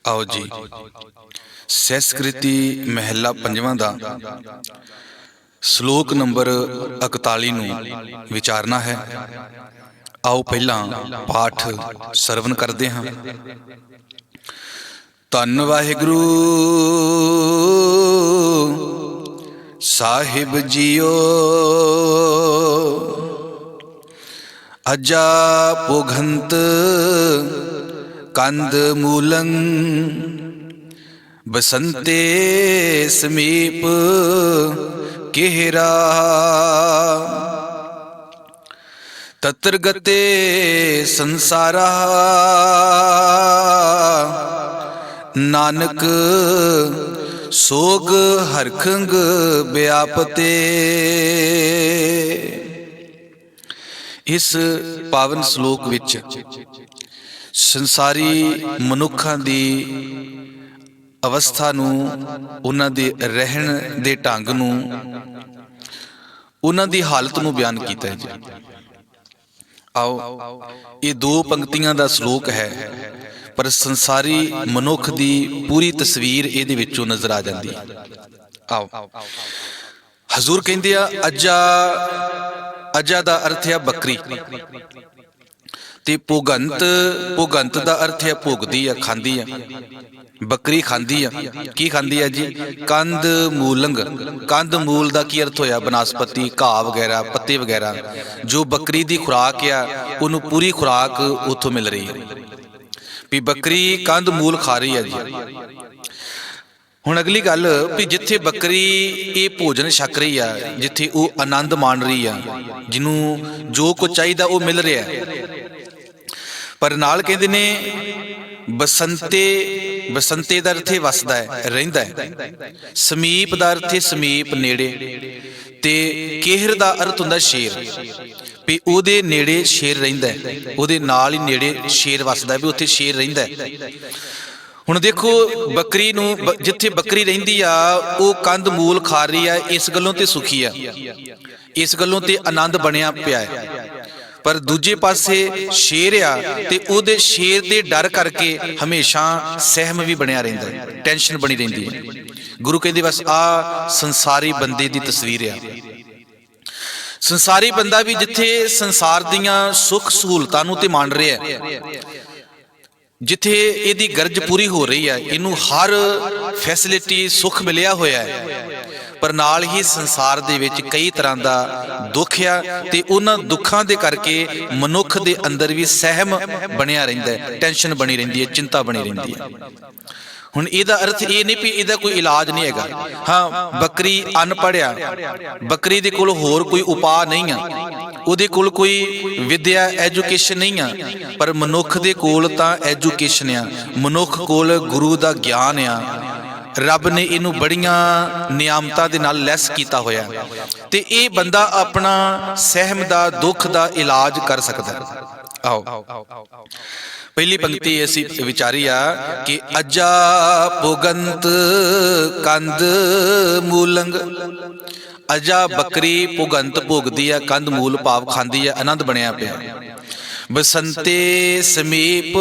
आओ जी सैसकृति महला पंजवां दा श्लोक नंबर 41 नूं विचारना है। आओ पहला पाठ सरवण करते हाँ। धन वाहिगुरु साहिब जियो अजा पोघंत कंद मूलं बसंते समीप केहरा तत्र गते संसारा नानक सोग हरखंग व्यापते। इस पावन श्लोक विच संसारी मनुखां दी अवस्था नूं, उन्हां दे रहन दे ढंग नूं, उन्हां दी हालत नूं बयान कीता है जी। आओ ये दो पंक्तियां दा श्लोक है, पर संसारी मनुख दी पूरी तस्वीर इहदे विचों नजर आ जाती है। आओ हजूर कहंदे आ अजा, अजा दा अर्थ है बकरी, ते भुगंत, भुगंत दा अर्थ है भुगदी है, खांदी है। बकरी खांदी है, की खांदी है जी? कंद मूलंग। कंद मूल दा की अर्थ होया? बनस्पति, घाह वगैरह, पत्ते वगैरह। जो बकरी दी खुराक आ, उन्होंने पूरी खुराक उतों मिल रही है भी बकरी कंद मूल खा रही है जी। हुण अगली गल भी जिथे बकरी ये भोजन छक रही है, जिथे वो आनंद मान रही है, जिन्हों जो कुछ चाहिए वो मिल रहा है, पर नाल कहते ने बसंते, बसंते दा अर्थ वसदा है, रहिंदा है। समीप दा अर्थ समीप, नेड़े। ते केहर दा अर्थ हुंदा शेर, भी उहदे नेड़े शेर रहिंदा है, उहदे नाल ही नेड़े शेर वसदा है, भी उत्थे शेर रहिंदा है। हुण देखो बकरी नूं, जिथे बकरी रहिंदी आ वो कंद मूल खा रही है, इस गल्लों ते सुखी आ, इस गल्लों ते आनंद बनिया पिया है। पर दूजे पासे शेर आ ते उहदे शेर दे डर करके हमेशा सहम भी बनिया रहिंदा है, टेंशन बनी रहिंदी है। गुरु कहंदे बस आ संसारी बंदे दी तस्वीर आ। संसारी बंदा भी जिथे संसार दियां सुख सहूलतां नूं ते मान रहा है, जिथे इहदी गर्ज पूरी हो रही है, इनू हर फैसिलिटी सुख मिलिया होया है, पर नाल ही संसार दे विच कई तरह दा दुख आ ते उन्हां दुखां दे करके मनुख दे अंदर भी सहम बनिया रहिंदा है, टेंशन बनी रहिंदी है, चिंता बनी रहिंदी है। हुण इहदा अर्थ ये नहीं भी इहदा कोई इलाज नहीं हैगा। हाँ, बकरी अनपढ़ आ, बकरी दे कोल होर कोई उपाय नहीं आ, उहदे कोल कोई विद्या एजुकेशन नहीं आ, पर मनुख दे कोल तां एजुकेशन आ, मनुख कोल गुरु दा ज्ञान आ। रब ने इनू बड़ियां नियामतां दे नाल लैस कीता होया ते ये बंदा अपना सहम दा, दुख दा इलाज कर सकदा है। आओ पहली पंक्ति ऐसी विचारी आ कि अजा पुगंत कंद मूलंग। अजा बकरी पुगंत भोगदी है, कंद मूल भाव खांदी है, आनंद बनिया पिया। बसंते समीप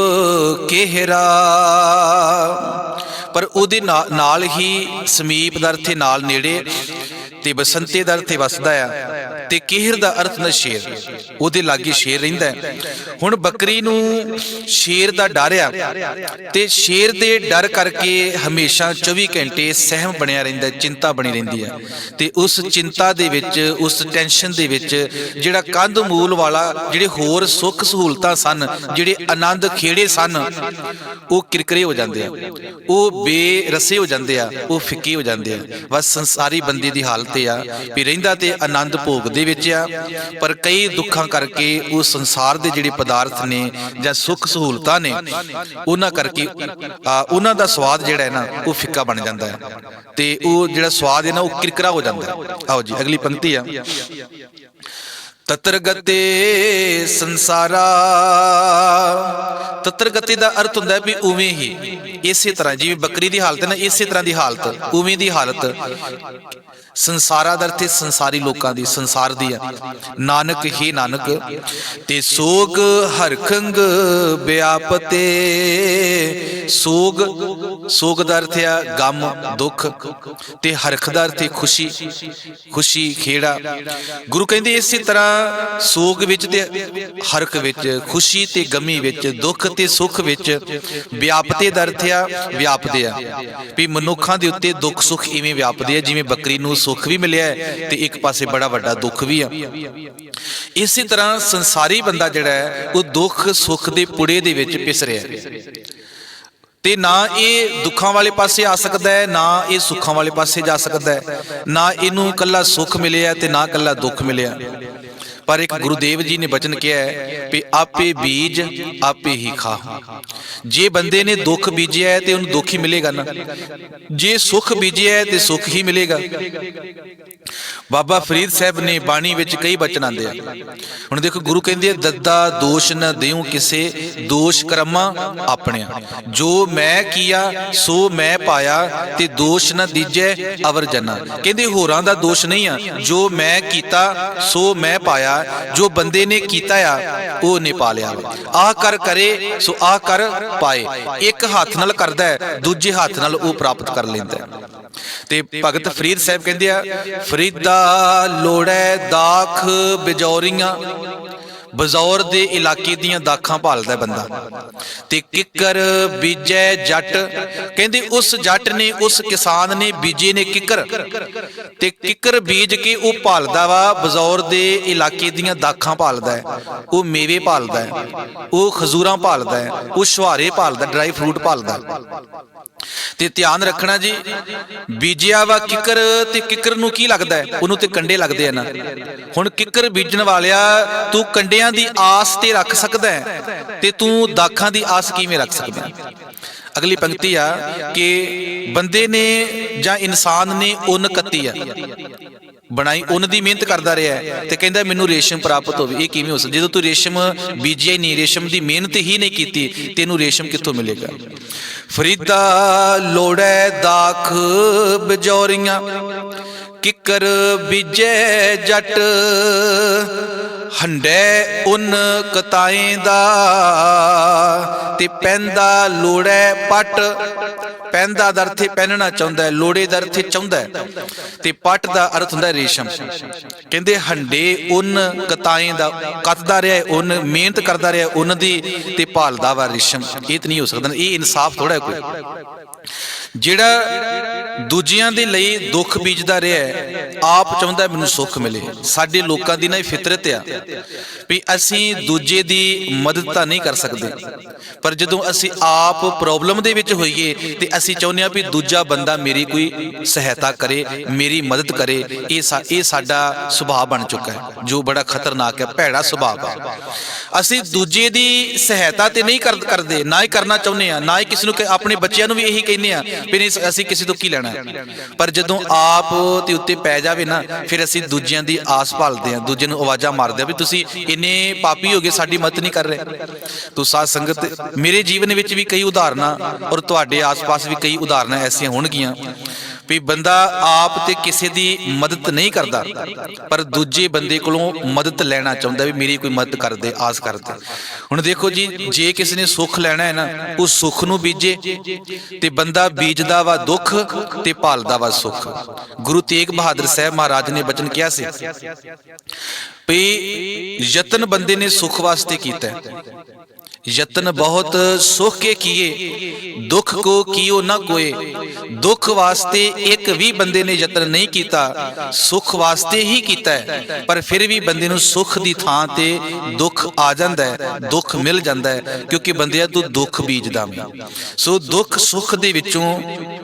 केहरा, पर उहदे नाल ही समीप दा अर्थ नाल नेड़े, ते बसंते दा अर्थ वसदा है, ते केहर दा अर्थ न शेर, उहदे लागे शेर रहिंदा है। हुण बकरी नूं शेर दा डर आ, ते शेर दे डर करके हमेशा 24 घंटे सहम बनिया रहिंदा है, चिंता बनी रहिंदी है। ते उस चिंता दे विच, उस टेंशन दे विच जिहड़ा कंद मूल वाला, जिहड़े होर सुख सहूलतां सन, जिहड़े आनंद खेड़े सन, वो किरकरे हो जांदे आ, वो बेरसे हो जांदे आ, वो फिक्के हो जांदे आ। बस संसारी बंदे दी हालत आ भी रहिंदा ते आनंद भोग दे विच आ, पर कई दुखां करके वो संसार दे जिहड़े पदार्थ ने जां सुख सहूलतां ने, उन्हां करके उन्हां दा स्वाद जिहड़ा है ना वो फिक्का बन जांदा है, ते वो जिहड़ा स्वाद है ना वो किरकरा हो जांदा है। आओ जी अगली पंक्ति आ। तत्र गते संसारा, तत्र गति का अर्थ होंदा है भी उवें ही, इसे तरह जिवें बकरी की हालत है ना, इसे तरह की हालत, उवें की हालत संसारा दा अर्थ संसारी लोकां दी, संसार दी है। नानक ही नानक ते सोग हरखंग व्यापते, ਸੋਗ, ਸੋਗ ਦਾ ਅਰਥ ਆ ਗਮ ਦੁੱਖ, ਤੇ ਹਰਖ ਦਾ ਅਰਥ ਖੁਸ਼ੀ, ਖੁਸ਼ੀ ਖੇੜਾ। ਗੁਰੂ ਕਹਿੰਦੇ ਇਸੇ ਤਰ੍ਹਾਂ ਸੋਗ ਵਿੱਚ ਤੇ ਹਰਖ ਵਿੱਚ, ਖੁਸ਼ੀ ਤੇ ਗਮੀ ਵਿੱਚ, ਦੁੱਖ ਤੇ ਸੁੱਖ ਵਿੱਚ ਵਿਆਪਤੇ ਦਾ ਅਰਥ ਆ ਵਿਆਪਦੇ ਆ, ਵੀ ਮਨੁੱਖਾਂ ਦੇ ਉੱਤੇ ਦੁੱਖ ਸੁੱਖ ਇਵੇਂ ਵਿਆਪਦੇ ਆ ਜਿਵੇਂ ਬੱਕਰੀ ਨੂੰ ਸੁੱਖ ਵੀ ਮਿਲਿਆ ਤੇ ਇੱਕ ਪਾਸੇ ਬੜਾ ਵੱਡਾ ਦੁੱਖ ਵੀ ਆ। ਇਸੇ ਤਰ੍ਹਾਂ ਸੰਸਾਰੀ ਬੰਦਾ ਜਿਹੜਾ ਹੈ ਉਹ ਦੁੱਖ ਸੁੱਖ ਦੇ ਪੁੜੇ ਦੇ ਵਿੱਚ ਪਿਸ ਰਿਹਾ, ਤੇ ਨਾ ਇਹ ਦੁੱਖਾਂ ਵਾਲੇ ਪਾਸੇ ਆ ਸਕਦਾ ਹੈ, ਨਾ ਇਹ ਸੁੱਖਾਂ ਵਾਲੇ ਪਾਸੇ ਜਾ ਸਕਦਾ ਹੈ, ਨਾ ਇਹਨੂੰ ਕੱਲਾ ਸੁੱਖ ਮਿਲਿਆ ਤੇ ਨਾ ਕੱਲਾ ਦੁੱਖ ਮਿਲਿਆ। ਪਰ ਇੱਕ ਗੁਰੂਦੇਵ ਜੀ ਨੇ ਬਚਨ ਕਿਹਾ ਹੈ ਵੀ ਆਪੇ ਬੀਜ ਆਪੇ ਹੀ ਖਾ। ਜੇ ਬੰਦੇ ਨੇ ਦੁੱਖ ਬੀਜਿਆ ਹੈ ਤੇ ਉਹਨੂੰ ਦੁੱਖ ਹੀ ਮਿਲੇਗਾ ਨਾ, ਜੇ ਸੁੱਖ ਬੀਜਿਆ ਹੈ ਤੇ ਸੁੱਖ ਹੀ ਮਿਲੇਗਾ। ਬਾਬਾ ਫਰੀਦ ਸਾਹਿਬ ਨੇ ਬਾਣੀ ਵਿੱਚ ਕਈ ਬਚਨ ਆਉਂਦੇ ਆ। ਹੁਣ ਦੇਖੋ ਗੁਰੂ ਕਹਿੰਦੇ ਦੱਦਾ ਦੋਸ਼ ਨਾ ਦਿਉ ਕਿਸੇ, ਦੋਸ਼ ਕਰਮਾਂ ਆਪਣਿਆ। ਜੋ ਮੈਂ ਕੀਆ ਸੋ ਮੈਂ ਪਾਇਆ, ਤੇ ਦੋਸ਼ ਨਾ ਦੀਜੈ ਅਵਰ ਜਨਾ। ਕਹਿੰਦੇ ਹੋਰਾਂ ਦਾ ਦੋਸ਼ ਨਹੀਂ ਆ, ਜੋ ਮੈਂ ਕੀਤਾ ਸੋ ਮੈਂ ਪਾਇਆ, ਜੋ ਬੰਦੇ ਨੇ ਕੀਤਾ ਆ ਉਹ ਨੇ ਪਾ ਲਿਆ। ਆਹ ਕਰ ਕਰੇ ਸੋ ਆਹ ਕਰ ਪਾਏ। ਇੱਕ ਹੱਥ ਨਾਲ ਕਰਦਾ ਹੈ, ਦੂਜੇ ਹੱਥ ਨਾਲ ਉਹ ਪ੍ਰਾਪਤ ਕਰ ਲੈਂਦਾ। ਤੇ ਭਗਤ ਫਰੀਦ ਸਾਹਿਬ ਕਹਿੰਦੇ ਆ, ਫਰੀਦਾ ਲੋੜੈ ਦਾਖ ਬਿਜੌਰੀਆਂ। ਬਜ਼ੌਰ ਦੇ ਇਲਾਕੇ ਦੀਆਂ ਦਾਖਾਂ ਭਾਲਦਾ ਬੰਦਾ। ਤੇ ਕਿੱਕਰ ਬੀਜੈ ਜੱਟ, ਕਹਿੰਦੇ ਉਸ ਜੱਟ ਨੇ, ਉਸ ਕਿਸਾਨ ਨੇ ਬੀਜੇ ਨੇ ਕਿੱਕਰ, ਤੇ ਕਿੱਕਰ ਬੀਜ ਕੇ ਉਹ ਭਾਲਦਾ ਵਾ ਬਜ਼ੌਰ ਦੇ ਇਲਾਕੇ ਦੀਆਂ ਦਾਖਾਂ ਭਾਲਦਾ ਹੈ, ਉਹ ਮੇਵੇ ਭਾਲਦਾ ਹੈ, ਉਹ ਖਜੂਰਾਂ ਭਾਲਦਾ ਹੈ, ਉਹ ਛੁਹਾਰੇ ਭਾਲਦਾ, ਡਰਾਈ ਫਰੂਟ ਭਾਲਦਾ। ਤੇ ਧਿਆਨ ਰੱਖਣਾ ਜੀ, ਬੀਜਿਆ ਵਾ ਕਿੱਕਰ, ਤੇ ਕਿੱਕਰ ਨੂੰ ਕੀ ਲੱਗਦਾ ਹੈ? ਉਹਨੂੰ ਤੇ ਕੰਡੇ ਲੱਗਦੇ ਆ ਨਾ। ਹੁਣ ਕਿੱਕਰ ਬੀਜਣ ਵਾਲਿਆ, ਤੂੰ ਕੰਡਿਆਂ ਦੀ ਆਸ ਤੇ ਰੱਖ ਸਕਦਾ ਹੈ, ਤੇ ਤੂੰ ਦਾਖਾਂ ਦੀ ਆਸ ਕਿਵੇਂ ਰੱਖ ਸਕਦਾ ਹੈ? ਅਗਲੀ ਪੰਕਤੀ ਆ ਕਿ ਬੰਦੇ ਨੇ ਜਾਂ ਇਨਸਾਨ ਨੇ ਉੱਨ ਕੱਤੀ ਆ, ਬਣਾਈ, ਉੱਨ ਦੀ ਮਿਹਨਤ ਕਰਦਾ ਰਿਹਾ ਤੇ ਕਹਿੰਦਾ ਮੈਨੂੰ ਰੇਸ਼ਮ ਪ੍ਰਾਪਤ ਹੋਵੇ। ਇਹ ਕਿਵੇਂ ਹੋ ਸਕਦਾ? ਜਦੋਂ ਤੂੰ ਰੇਸ਼ਮ ਬੀਜਿਆ ਹੀ ਨਹੀਂ, ਰੇਸ਼ਮ ਦੀ ਮਿਹਨਤ ਹੀ ਨਹੀਂ ਕੀਤੀ, ਤੈਨੂੰ ਰੇਸ਼ਮ ਕਿੱਥੋਂ ਮਿਲੇਗਾ? ਫਰੀਦਾ ਲੋੜੈ ਦਾਖ ਬਿਜੌਰੀਆਂ, ਕਿੱਕਰ ਬੀਜੈ ਜੱਟ। ਹੰਡੈ ਉੱਨ ਕਤਾਏ ਦਾ, ਤੇ ਪੈਂਦਾ ਲੋੜੈ ਪੱਟ। ਪੈਂਦਾ ਦਾ ਅਰਥ ਪਹਿਨਣਾ ਚਾਹੁੰਦਾ ਹੈ, ਲੋੜੇ ਦਾ ਅਰਥ ਚਾਹੁੰਦਾ ਹੈ, ਤੇ ਪੱਟ ਦਾ ਅਰਥ ਹੁੰਦਾ ਰੇਸ਼ਮ। ਕਹਿੰਦੇ ਹੰਡੇ ਉੱਨ ਕਤਾਏ ਦਾ, ਕੱਤਦਾ ਰਿਹਾ ਉੱਨ, ਮਿਹਨਤ ਕਰਦਾ ਰਿਹਾ ਉੱਨ ਦੀ, ਤੇ ਭਾਲਦਾ ਵਾ ਰੇਸ਼ਮ। ਇਹ ਤਾਂ ਨਹੀਂ ਹੋ ਸਕਦਾ। ਇਹ ਇਨਸਾਫ ਥੋੜਾ ਹੈ ਕੋਈ। ਜਿਹੜਾ ਦੂਜਿਆਂ ਦੇ ਲਈ ਦੁੱਖ ਬੀਜਦਾ ਰਿਹਾ, ਆਪ ਚਾਹੁੰਦਾ ਮੈਨੂੰ ਸੁੱਖ ਮਿਲੇ। ਸਾਡੇ ਲੋਕਾਂ ਦੀ ਨਾ ਇਹ ਫਿਤਰਤ ਆ ਵੀ ਅਸੀਂ ਦੂਜੇ ਦੀ ਮਦਦ ਤਾਂ ਨਹੀਂ ਕਰ ਸਕਦੇ, ਪਰ ਜਦੋਂ ਅਸੀਂ ਆਪ ਪ੍ਰੋਬਲਮ ਦੇ ਵਿੱਚ ਹੋਈਏ ਤੇ ਅਸੀਂ ਚਾਹੁੰਦੇ ਹਾਂ ਵੀ ਦੂਜਾ ਬੰਦਾ ਮੇਰੀ ਕੋਈ ਸਹਾਇਤਾ ਕਰੇ, ਮੇਰੀ ਮਦਦ ਕਰੇ। ਇਹ ਸਾਡਾ ਸੁਭਾਅ ਬਣ ਚੁੱਕਾ ਹੈ, ਜੋ ਬੜਾ ਖਤਰਨਾਕ ਹੈ, ਭੈੜਾ ਸੁਭਾਅ ਹੈ। ਅਸੀਂ ਦੂਜੇ ਦੀ ਸਹਾਇਤਾ ਤੇ ਨਹੀਂ ਕਰਦੇ, ਨਾ ਹੀ ਕਰਨਾ ਚਾਹੁੰਦੇ ਆ, ਨਾ ਹੀ ਕਿਸੇ ਨੂੰ। ਆਪਣੇ ਬੱਚਿਆਂ ਨੂੰ ਵੀ ਇਹੀ ਕਹਿੰਦੇ ਆ ਵੀ ਨਹੀਂ ਅਸੀਂ ਕਿਸੇ ਤੋਂ ਕੀ ਲੈਣਾ, ਪਰ ਜਦੋਂ ਆਪ ਤੇ ਉੱਤੇ ਪੈ ਜਾਵੇ ਨਾ, ਫਿਰ ਅਸੀਂ ਦੂਜਿਆਂ ਦੀ ਆਸ ਭਾਲਦੇ ਆ, ਦੂਜੇ ਨੂੰ ਆਵਾਜ਼ਾਂ ਮਾਰਦੇ ਆ ਵੀ ਤੁਸੀਂ ਇੰਨੇ ਪਾਪੀ ਹੋ ਗਏ, ਸਾਡੀ ਮਦਦ ਨਹੀਂ ਕਰ ਰਹੇ। ਤੋ ਸਾਧ ਸੰਗਤ, ਮੇਰੇ ਜੀਵਨ ਵਿੱਚ ਵੀ ਕਈ ਉਦਾਹਰਨਾਂ, ਔਰ ਤੁਹਾਡੇ ਆਸ-ਪਾਸ ਵੀ ਕਈ ਉਦਾਹਰਨਾਂ ਐਸੀਆਂ ਹੋਣਗੀਆਂ ਵੀ ਬੰਦਾ ਆਪ ਤੇ ਕਿਸੇ ਦੀ ਮਦਦ ਨਹੀਂ ਕਰਦਾ, ਪਰ ਦੂਜੇ ਬੰਦੇ ਕੋਲੋਂ ਮਦਦ ਲੈਣਾ ਚਾਹੁੰਦਾ ਵੀ ਮੇਰੀ ਕੋਈ ਮਦਦ ਕਰਦੇ, ਆਸ ਕਰਦੇ। ਹੁਣ ਦੇਖੋ ਜੀ, ਜੇ ਕਿਸੇ ਨੇ ਸੁੱਖ ਲੈਣਾ ਹੈ ਨਾ, ਉਹ ਸੁੱਖ ਨੂੰ ਬੀਜੇ, ਤੇ ਬੰਦਾ ਬੀਜਦਾ ਵਾ ਦੁੱਖ ਤੇ ਭਾਲਦਾ ਵਾ ਸੁੱਖ। ਗੁਰੂ ਤੇਗ ਬਹਾਦਰ ਸਾਹਿਬ ਮਹਾਰਾਜ ਨੇ ਬਚਨ ਕਿਹਾ ਸੀ ਵੀ ਯਤਨ ਬੰਦੇ ਨੇ ਸੁੱਖ ਵਾਸਤੇ ਕੀਤਾ, ਯਤਨ ਬਹੁਤ ਸੁਖ ਕੇ ਕੀਏ, ਦੁੱਖ ਕੋ ਕੀਓ ਨਾ ਕੋਏ। ਦੁੱਖ ਵਾਸਤੇ ਇੱਕ ਵੀ ਬੰਦੇ ਨੇ ਯਤਨ ਨਹੀਂ ਕੀਤਾ, ਸੁਖ ਵਾਸਤੇ ਹੀ ਕੀਤਾ ਹੈ, ਪਰ ਫਿਰ ਵੀ ਬੰਦੇ ਨੂੰ ਸੁਖ ਦੀ ਥਾਂ ਤੇ ਦੁੱਖ ਆ ਜਾਂਦਾ ਹੈ, ਦੁੱਖ ਮਿਲ ਜਾਂਦਾ ਹੈ, ਕਿਉਂਕਿ ਬੰਦਿਆ ਤੂੰ ਦੁੱਖ ਬੀਜਦਾ ਮੈਂ। ਸੋ ਦੁੱਖ ਸੁਖ ਦੇ ਵਿੱਚੋਂ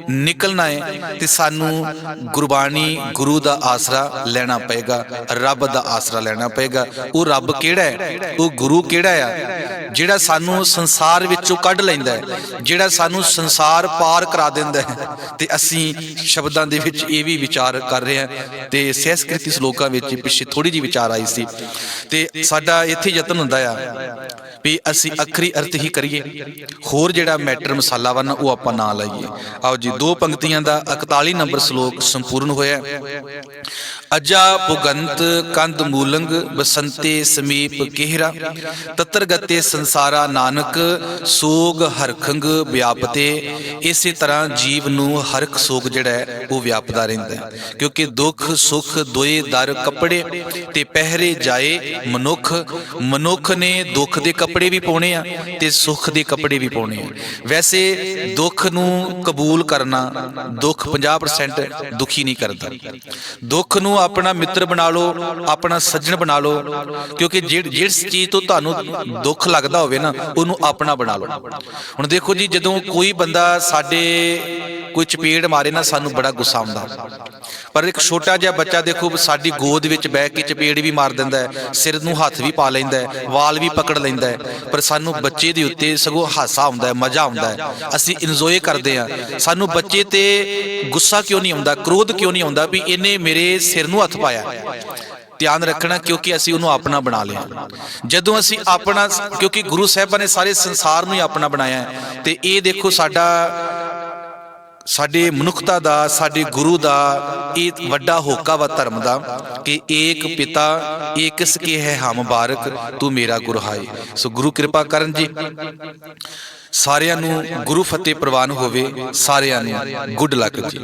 ਨਿਕਲਣਾ ਹੈ ਤੇ ਸਾਨੂੰ ਗੁਰਬਾਣੀ, ਗੁਰੂ ਦਾ ਆਸਰਾ ਲੈਣਾ ਪਏਗਾ, ਰੱਬ ਦਾ ਆਸਰਾ ਲੈਣਾ ਪਏਗਾ। ਉਹ ਰੱਬ ਕਿਹੜਾ ਹੈ? ਉਹ ਗੁਰੂ ਕਿਹੜਾ ਆ ਜਿਹੜਾ ਸਾਨੂੰ ਸੰਸਾਰ ਵਿੱਚੋਂ ਕੱਢ ਲੈਂਦਾ ਹੈ, ਜਿਹੜਾ ਸਾਨੂੰ ਸੰਸਾਰ ਪਾਰ ਕਰਾ ਦਿੰਦਾ ਹੈ। ਤੇ ਅਸੀਂ ਸ਼ਬਦਾਂ ਦੇ ਵਿੱਚ ਇਹ ਵੀ ਵਿਚਾਰ ਕਰ ਰਹੇ ਹਾਂ, ਤੇ ਸੰਸਕ੍ਰਿਤੀ ਸ਼ਲੋਕਾਂ ਵਿੱਚ ਪਿੱਛੇ ਥੋੜੀ ਜਿਹੀ ਵਿਚਾਰ ਆਈ ਸੀ, ਤੇ ਸਾਡਾ ਇੱਥੇ ਯਤਨ ਹੁੰਦਾ ਆ ਵੀ ਅਸੀਂ ਅੱਖਰੀ ਅਰਥ ਹੀ ਕਰੀਏ, ਹੋਰ ਜਿਹੜਾ ਮੈਟਰ ਮਸਾਲਾ ਵਾ ਨਾ ਉਹ ਆਪਾਂ ਨਾ ਲਾਈਏ। ਆਓ ਜੀ, 2 ਪੰਕਤੀਆਂ ਦਾ 41 ਨੰਬਰ ਸ਼ਲੋਕ ਸੰਪੂਰਨ ਹੋਇਆ। ਅਜਾ ਪੁਗੰਤ ਕੰਦ ਮੂਲੰਗ ਬਸੰਤੇ ਸਮੀਪ ਕਿਹਰਾ, ਤਤਰ ਗਤੇ ਸੰਸਾਰਾ ਸਾਰਾ ਨਾਨਕ ਸੋਗ ਹਰਖੰਗ ਵਿਆਪਤੇ। ਇਸੇ ਤਰ੍ਹਾਂ ਜੀਵ ਨੂੰ ਹਰਖ ਸੋਗ ਜਿਹੜਾ ਹੈ ਉਹ ਵਿਆਪਦਾ ਰਹਿੰਦਾ ਹੈ, ਕਿਉਂਕਿ ਦੁੱਖ ਸੁੱਖ ਦੋਏ ਦਰ ਕੱਪੜੇ ਤੇ ਪਹਿਰੇ ਜਾਏ ਮਨੁੱਖ। ਮਨੁੱਖ ਨੇ ਦੁੱਖ ਦੇ ਕੱਪੜੇ ਵੀ ਪਾਉਣੇ ਆ ਤੇ ਸੁੱਖ ਦੇ ਕੱਪੜੇ ਵੀ ਪਾਉਣੇ ਆ। ਵੈਸੇ ਦੁੱਖ ਨੂੰ ਕਬੂਲ ਕਰਨਾ, ਦੁੱਖ 50% ਦੁਖੀ ਨਹੀਂ ਕਰਦਾ। ਦੁੱਖ ਨੂੰ ਆਪਣਾ ਮਿੱਤਰ ਬਣਾ ਲਓ, ਆਪਣਾ ਸੱਜਣ ਬਣਾ ਲਓ, ਕਿਉਂਕਿ ਜਿਸ ਚੀਜ਼ ਤੋਂ ਤੁਹਾਨੂੰ ਦੁੱਖ ਲੱਗਦਾ ਹੋਵੇ ਨਾ ਉਹਨੂੰ ਆਪਣਾ ਬਣਾ ਲਓ। ਹੁਣ ਦੇਖੋ ਜੀ, ਜਦੋਂ ਕੋਈ ਬੰਦਾ ਸਾਡੇ ਕੋਈ ਚਪੇੜ ਮਾਰੇ ਨਾ ਸਾਨੂੰ ਬੜਾ ਗੁੱਸਾ ਆਉਂਦਾ, ਪਰ ਇੱਕ ਛੋਟਾ ਜਿਹਾ ਬੱਚਾ ਦੇਖੋ ਸਾਡੀ ਗੋਦ ਵਿੱਚ ਬਹਿ ਕੇ ਚਪੇੜ ਵੀ ਮਾਰ ਦਿੰਦਾ ਹੈ, ਸਿਰ ਨੂੰ ਹੱਥ ਵੀ ਪਾ ਲੈਂਦਾ ਹੈ, ਵਾਲ ਵੀ ਪਕੜ ਲੈਂਦਾ ਹੈ, ਪਰ ਸਾਨੂੰ ਬੱਚੇ ਦੇ ਉੱਤੇ ਸਗੋਂ ਹਾਸਾ ਆਉਂਦਾ ਹੈ, ਮਜ਼ਾ ਆਉਂਦਾ ਹੈ, ਅਸੀਂ ਇੰਜੋਏ ਕਰਦੇ ਹਾਂ। ਸਾਨੂੰ ਬੱਚੇ ਤੇ ਗੁੱਸਾ ਕਿਉਂ ਨਹੀਂ ਆਉਂਦਾ, ਕ੍ਰੋਧ ਕਿਉਂ ਨਹੀਂ ਆਉਂਦਾ ਵੀ ਇਹਨੇ ਮੇਰੇ ਸਿਰ ਨੂੰ ਹੱਥ ਪਾਇਆ। ਧਿਆਨ ਰੱਖਣਾ, ਕਿਉਂਕਿ ਅਸੀਂ ਉਹਨੂੰ ਆਪਣਾ ਬਣਾ ਲਿਆ। ਜਦੋਂ ਅਸੀਂ ਆਪਣਾ, ਕਿਉਂਕਿ ਗੁਰੂ ਸਾਹਿਬਾਂ ਨੇ ਸਾਰੇ ਸੰਸਾਰ ਨੂੰ ਹੀ ਆਪਣਾ ਬਣਾਇਆ ਹੈ, ਤੇ ਇਹ ਦੇਖੋ ਸਾਡੇ ਮਨੁੱਖਤਾ ਦਾ, ਸਾਡੇ ਗੁਰੂ ਦਾ ਇਹ ਵੱਡਾ ਹੋਕਾ ਵਾ ਧਰਮ ਦਾ ਕਿ ਏਕ ਪਿਤਾ ਏਕਸ ਕੇ ਹੈ ਹਮ ਬਾਰਕ ਤੂੰ ਮੇਰਾ ਗੁਰ ਹਾਏ। ਸੋ ਗੁਰੂ ਕਿਰਪਾ ਕਰਨ ਜੀ, ਸਾਰਿਆਂ ਨੂੰ ਗੁਰੂ ਫਤਿਹ ਪ੍ਰਵਾਨ ਹੋਵੇ, ਸਾਰਿਆਂ ਨੂੰ ਗੁੱਡ ਲੱਕ ਜੀ।